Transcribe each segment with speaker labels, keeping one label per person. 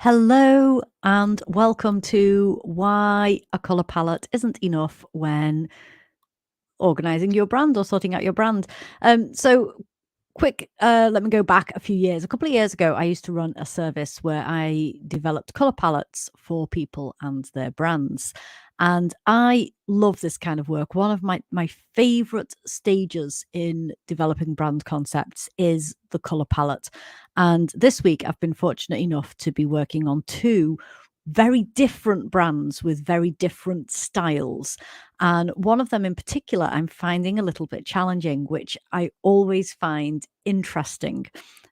Speaker 1: Hello and welcome to Why a Colour Palette Isn't Enough When Organizing Your Brand or Sorting Out Your Brand. Let me go back a few years. A couple of years ago, I used to run a service where I developed colour palettes for people and their brands. And I love this kind of work. One of my favorite stages in developing brand concepts is the color palette. And this week, I've been fortunate enough to be working on two very different brands with very different styles. And one of them in particular, I'm finding a little bit challenging, which I always find interesting.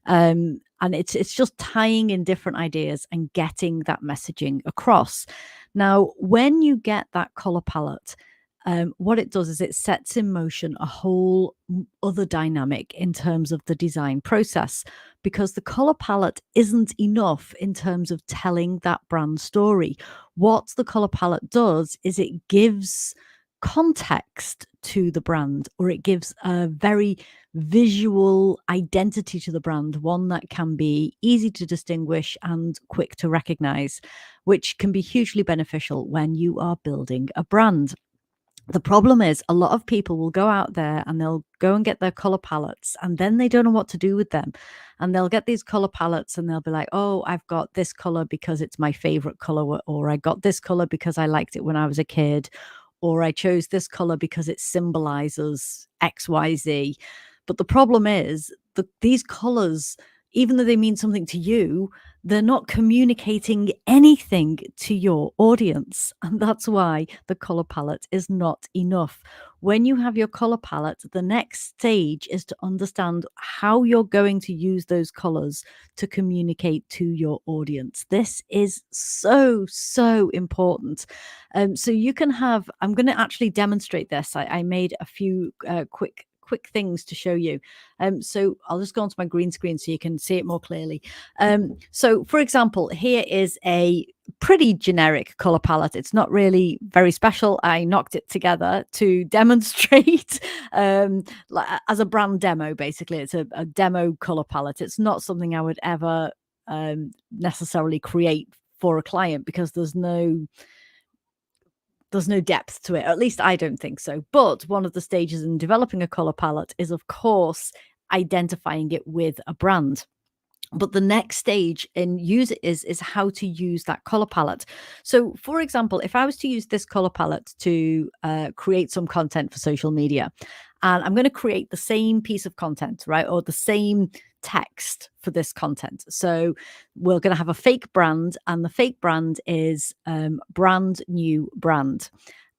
Speaker 1: And it's just tying in different ideas and getting that messaging across. Now, when you get that color palette, what it does is it sets in motion a whole other dynamic in terms of the design process, because the color palette isn't enough in terms of telling that brand story. What the color palette does is it gives context to the brand, or it gives a very visual identity to the brand, one that can be easy to distinguish and quick to recognize, which can be hugely beneficial when you are building a brand. The problem is a lot of people will go out there and they'll go and get their color palettes, and then they don't know what to do with them. And they'll get these color palettes and they'll be like, oh, I've got this color because it's my favorite color, or I got this color because I liked it when I was a kid, or I chose this color because it symbolizes XYZ. But the problem is that these colors, even though they mean something to you, they're not communicating anything to your audience. And that's why the color palette is not enough. When you have your color palette, the next stage is to understand how you're going to use those colors to communicate to your audience. This is so, so important. So you can have, I'm going to actually demonstrate this. I made a few quick things to show you. So I'll just go onto my green screen so you can see it more clearly. So for example, here is a pretty generic color palette. It's not really very special. I knocked it together to demonstrate as a brand demo. Basically, it's a demo color palette. It's not something I would ever necessarily create for a client, because there's no depth to it. At least I don't think so. But one of the stages in developing a color palette is, of course, identifying it with a brand. But the next stage in use it is how to use that color palette. So for example, if I was to use this color palette to create some content for social media, and I'm going to create the same piece of content, right, or the same text for this content. So we're going to have a fake brand, and the fake brand is brand new brand.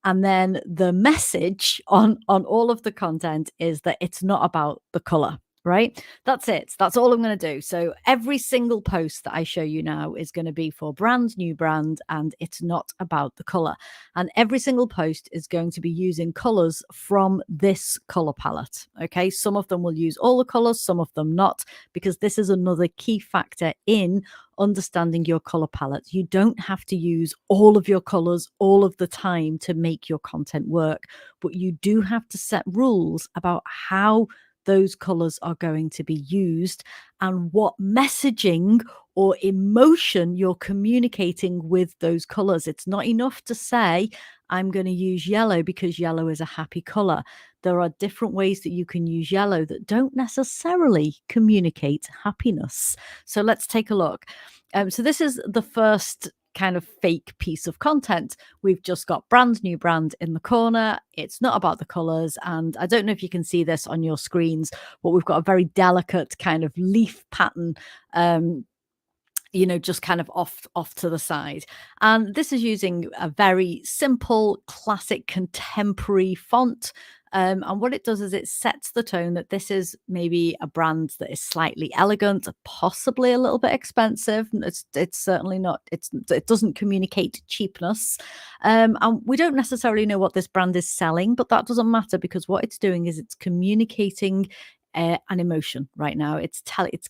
Speaker 1: And then the message on all of the content is that it's not about the color, right? That's it. That's all I'm going to do. So every single post that I show you now is going to be for brand new brand, and it's not about the color. And every single post is going to be using colors from this color palette. Okay. Some of them will use all the colors, some of them not, because this is another key factor in understanding your color palette. You don't have to use all of your colors all of the time to make your content work, but you do have to set rules about how those colors are going to be used and what messaging or emotion you're communicating with those colors. It's not enough to say, I'm going to use yellow because yellow is a happy color. There are different ways that you can use yellow that don't necessarily communicate happiness. So let's take a look. So this is the first kind of fake piece of content. We've just got brand new brand in the corner. It's not about the colors. And I don't know if you can see this on your screens, but we've got a very delicate kind of leaf pattern, just kind of off to the side. And this is using a very simple, classic, contemporary font. And what it does is it sets the tone that this is maybe a brand that is slightly elegant, possibly a little bit expensive. It's certainly not. It doesn't communicate cheapness, and we don't necessarily know what this brand is selling, but that doesn't matter, because what it's doing is it's communicating an emotion right now. It's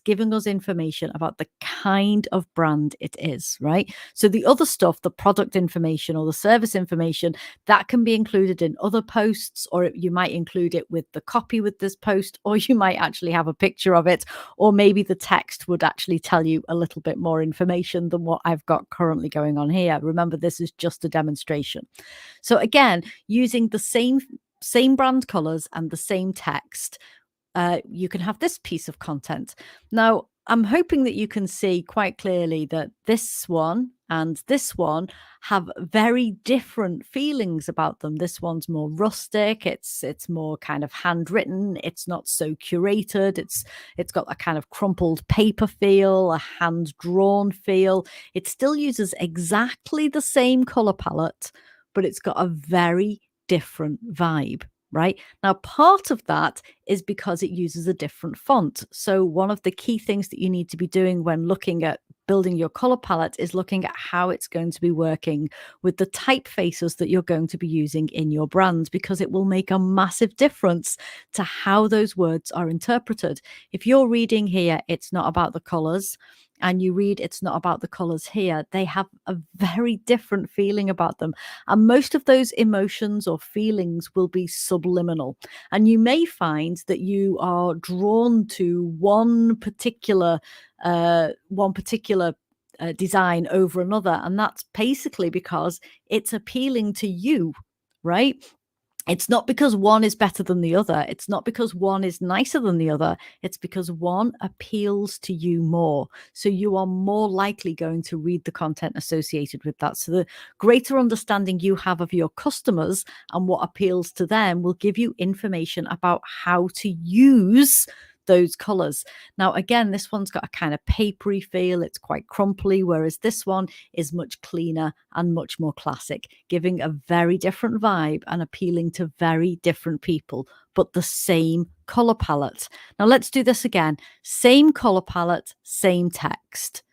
Speaker 1: giving us information about the kind of brand it is, right? So the other stuff, the product information or the service information, that can be included in other posts, or you might include it with the copy with this post, or you might actually have a picture of it, or maybe the text would actually tell you a little bit more information than what I've got currently going on here. Remember, this is just a demonstration. So again, using the same brand colors and the same text, you can have this piece of content. Now, I'm hoping that you can see quite clearly that this one and this one have very different feelings about them. This one's more rustic, it's more kind of handwritten, it's not so curated, it's got a kind of crumpled paper feel, a hand-drawn feel. It still uses exactly the same color palette, but it's got a very different vibe. Right now, part of that is because it uses a different font. So one of the key things that you need to be doing when looking at building your color palette is looking at how it's going to be working with the typefaces that you're going to be using in your brand, because it will make a massive difference to how those words are interpreted. If you're reading here, it's not about the colors, and you read it's not about the colors here, they have a very different feeling about them. And most of those emotions or feelings will be subliminal. And you may find that you are drawn to one particular design over another. And that's basically because it's appealing to you, right? It's not because one is better than the other. It's not because one is nicer than the other. It's because one appeals to you more. So you are more likely going to read the content associated with that. So the greater understanding you have of your customers and what appeals to them will give you information about how to use those colors. Now, again, this one's got a kind of papery feel. It's quite crumply, whereas this one is much cleaner and much more classic, giving a very different vibe and appealing to very different people, but the same color palette. Now, let's do this again. Same color palette, same text.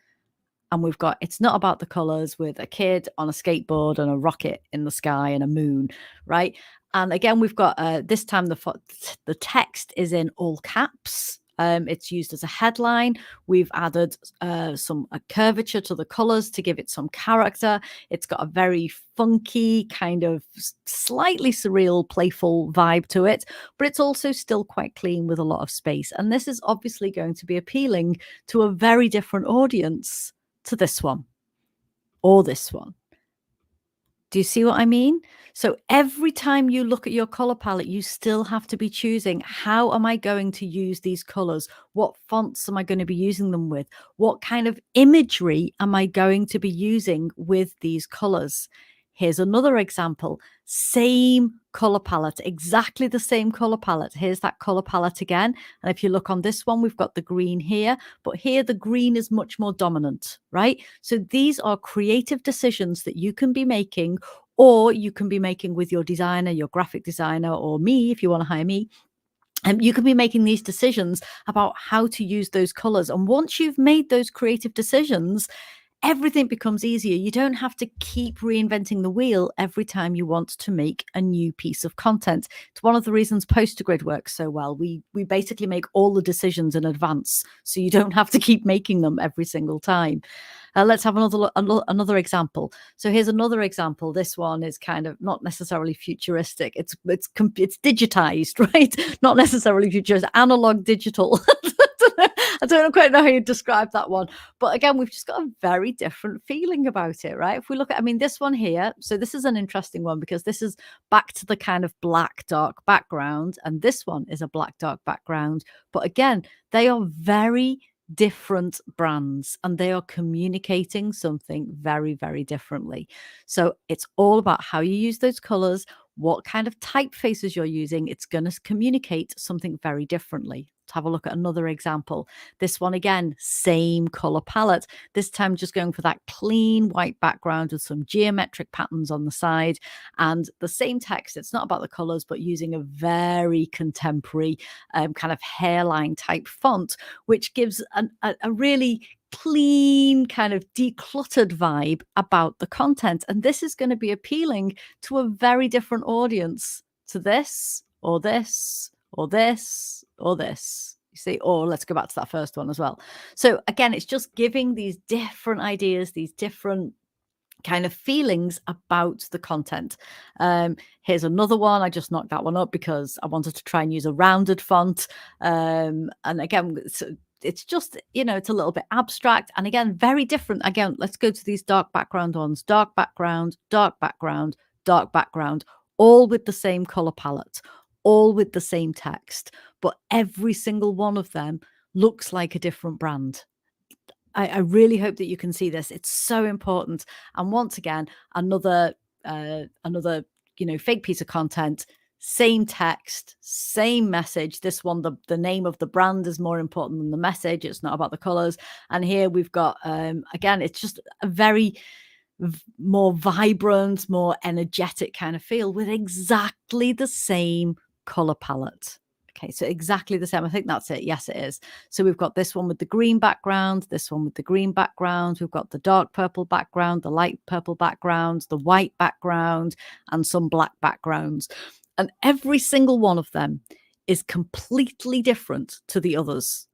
Speaker 1: And we've got it's not about the colors with a kid on a skateboard and a rocket in the sky and a moon, right? And again, we've got this time the text is in all caps. It's used as a headline. We've added some curvature to the colors to give it some character. It's got a very funky, kind of slightly surreal, playful vibe to it, but it's also still quite clean with a lot of space. And this is obviously going to be appealing to a very different audience to this one or this one. Do you see what I mean? So every time you look at your color palette, you still have to be choosing, how am I going to use these colors? What fonts am I going to be using them with? What kind of imagery am I going to be using with these colors? Here's another example. Same color palette, exactly the same color palette. Here's that color palette again. And if you look on this one, we've got the green here, but here the green is much more dominant, right? So these are creative decisions that you can be making, or you can be making with your designer, your graphic designer, or me, if you want to hire me. And you can be making these decisions about how to use those colors. And once you've made those creative decisions, everything becomes easier. You don't have to keep reinventing the wheel every time you want to make a new piece of content. It's one of the reasons Postergrid works so well. We basically make all the decisions in advance, so you don't have to keep making them every single time. Let's have another example. So here's another example. This one is kind of not necessarily futuristic. It's digitized, right? Not necessarily futuristic, analog digital. I don't quite know how you describe that one. But again, we've just got a very different feeling about it, right? If we look at, I mean, this one here, so this is an interesting one because this is back to the kind of black, dark background. And this one is a black, dark background. But again, they are very different brands and they are communicating something very, very differently. So it's all about how you use those colors, what kind of typefaces you're using. It's going to communicate something very differently. Let's have a look at another example. This one again, same color palette. This time just going for that clean white background with some geometric patterns on the side and the same text. It's not about the colors, but using a very contemporary kind of hairline type font, which gives a really clean, kind of decluttered vibe about the content. And this is going to be appealing to a very different audience to this or this or this or this. You see, or let's go back to that first one as well. So again, it's just giving these different ideas, these different kind of feelings about the content. Here's another one. I just knocked that one up because I wanted to try and use a rounded font. And again, it's just, it's a little bit abstract. And again, very different. Again, let's go to these dark background ones. Dark background, dark background, dark background, all with the same color palette, all with the same text. But every single one of them looks like a different brand. I really hope that you can see this. It's so important. And once again, another fake piece of content, same text, same message. This one, the name of the brand is more important than the message. It's not about the colors. And here we've got again, it's just a very more vibrant, more energetic kind of feel with exactly the same color palette. Okay, so exactly the same. I think that's it. Yes, it is. So we've got this one with the green background, this one with the green background. We've got the dark purple background, the light purple background, the white background, and some black backgrounds. And every single one of them is completely different to the others,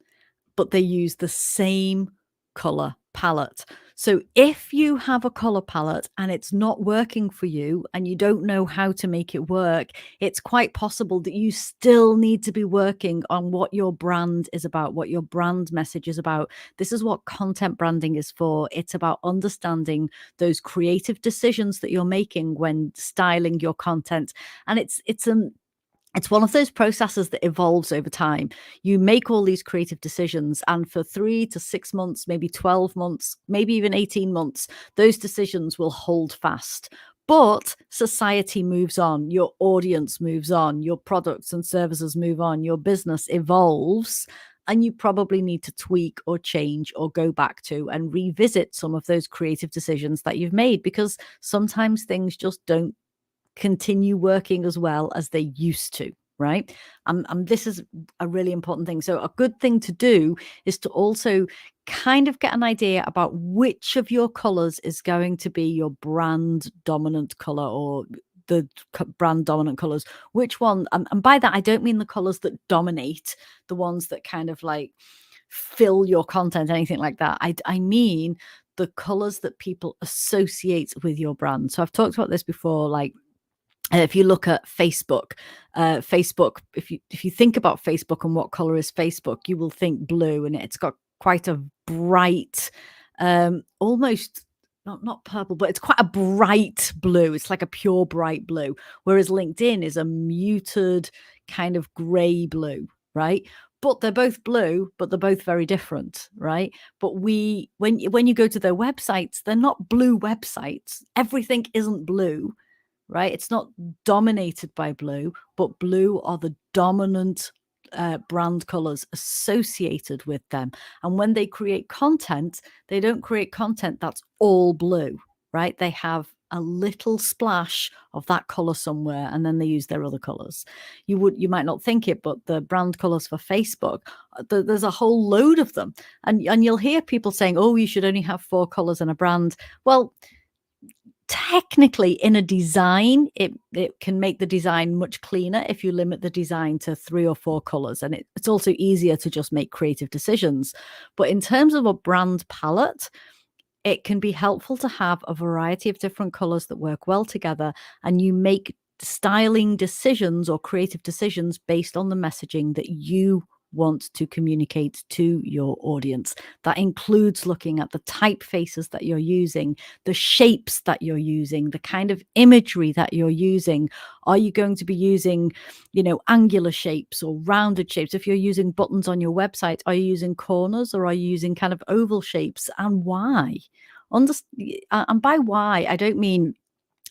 Speaker 1: but they use the same color palette. So if you have a color palette and it's not working for you and you don't know how to make it work, it's quite possible that you still need to be working on what your brand is about, what your brand message is about. This is what content branding is for. It's about understanding those creative decisions that you're making when styling your content. And it's one of those processes that evolves over time. You make all these creative decisions, and for 3 to 6 months, maybe 12 months, maybe even 18 months, those decisions will hold fast. But society moves on, your audience moves on, your products and services move on, your business evolves, and you probably need to tweak or change or go back to and revisit some of those creative decisions that you've made, because sometimes things just don't continue working as well as they used to, right? This is a really important thing. So a good thing to do is to also kind of get an idea about which of your colors is going to be your brand dominant color, or the brand dominant colors, which one, and by that I don't mean the colors that dominate, the ones that kind of like fill your content, anything like that. I mean the colors that people associate with your brand. So I've talked about this before, like if you look at Facebook, if you think about Facebook and what color is Facebook, you will think blue, and it's got quite a bright, almost not purple, but it's quite a bright blue. It's like a pure bright blue. Whereas LinkedIn is a muted kind of gray blue, right? But they're both blue, but they're both very different, right? But when you go to their websites, they're not blue websites. Everything isn't blue, right? It's not dominated by blue, but blue are the dominant brand colors associated with them. And when they create content, they don't create content that's all blue, right? They have a little splash of that color somewhere, and then they use their other colors. You might not think it, but the brand colors for Facebook, there's a whole load of them. And you'll hear people saying, oh, you should only have 4 colors in a brand. Well, technically in a design, it can make the design much cleaner if you limit the design to 3 or 4 colors, and it's also easier to just make creative decisions. But in terms of a brand palette, it can be helpful to have a variety of different colors that work well together, and you make styling decisions or creative decisions based on the messaging that you want to communicate to your audience. That includes looking at the typefaces that you're using, the shapes that you're using, the kind of imagery that you're using. Are you going to be using, angular shapes or rounded shapes? If you're using buttons on your website, are you using corners, or are you using kind of oval shapes, and why? And by why, I don't mean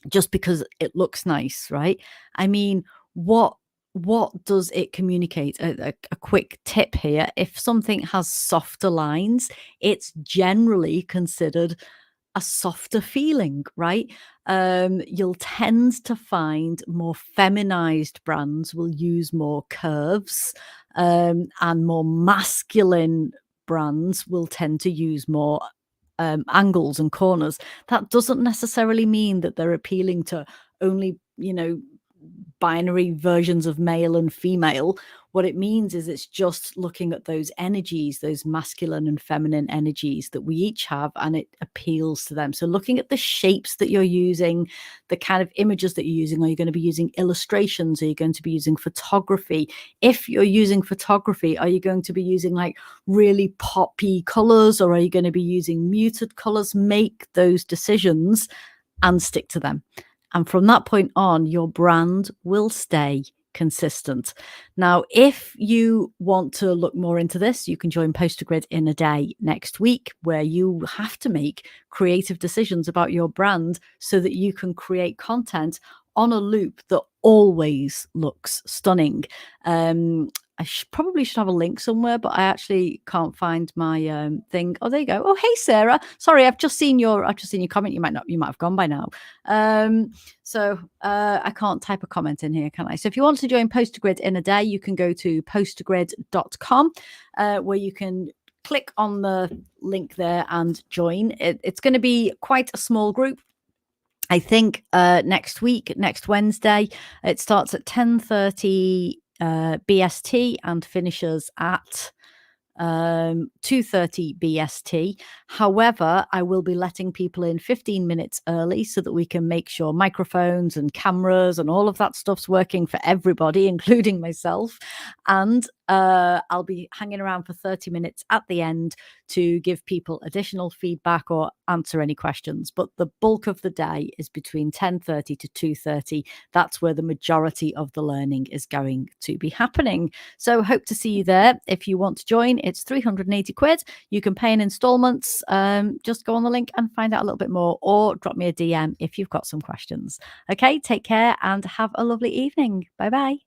Speaker 1: just because it looks nice, right? I mean, what does it communicate? A quick tip here: if something has softer lines, it's generally considered a softer feeling, right? You'll tend to find more feminized brands will use more curves, and more masculine brands will tend to use more angles and corners. That doesn't necessarily mean that they're appealing to only, binary versions of male and female. What it means is it's just looking at those energies, those masculine and feminine energies that we each have, and it appeals to them. So looking at the shapes that you're using, the kind of images that you're using. Are you going to be using illustrations? Are you going to be using photography? If you're using photography, are you going to be using like really poppy colors, or are you going to be using muted colors? Make those decisions and stick to them. And from that point on, your brand will stay consistent. Now, if you want to look more into this, you can join PosterGrid in a day next week, where you have to make creative decisions about your brand so that you can create content on a loop that always looks stunning. I probably should have a link somewhere, but I actually can't find my thing. Oh, there you go. Oh, hey, Sarah. Sorry, I've just seen your comment. You might have gone by now. So I can't type a comment in here, can I? So if you want to join PosterGrid in a day, you can go to postergrid.com, where you can click on the link there and join. It's going to be quite a small group. I think next Wednesday, it starts at 10:30 BST and finishes at 2:30 BST. However, I will be letting people in 15 minutes early so that we can make sure microphones and cameras and all of that stuff's working for everybody, including myself. And I'll be hanging around for 30 minutes at the end to give people additional feedback or answer any questions. But the bulk of the day is between 10:30 to 2:30. That's where the majority of the learning is going to be happening. So hope to see you there. If you want to join, it's 380 quid. You can pay in installments. Just go on the link and find out a little bit more, or drop me a DM if you've got some questions. Okay, take care and have a lovely evening. Bye bye.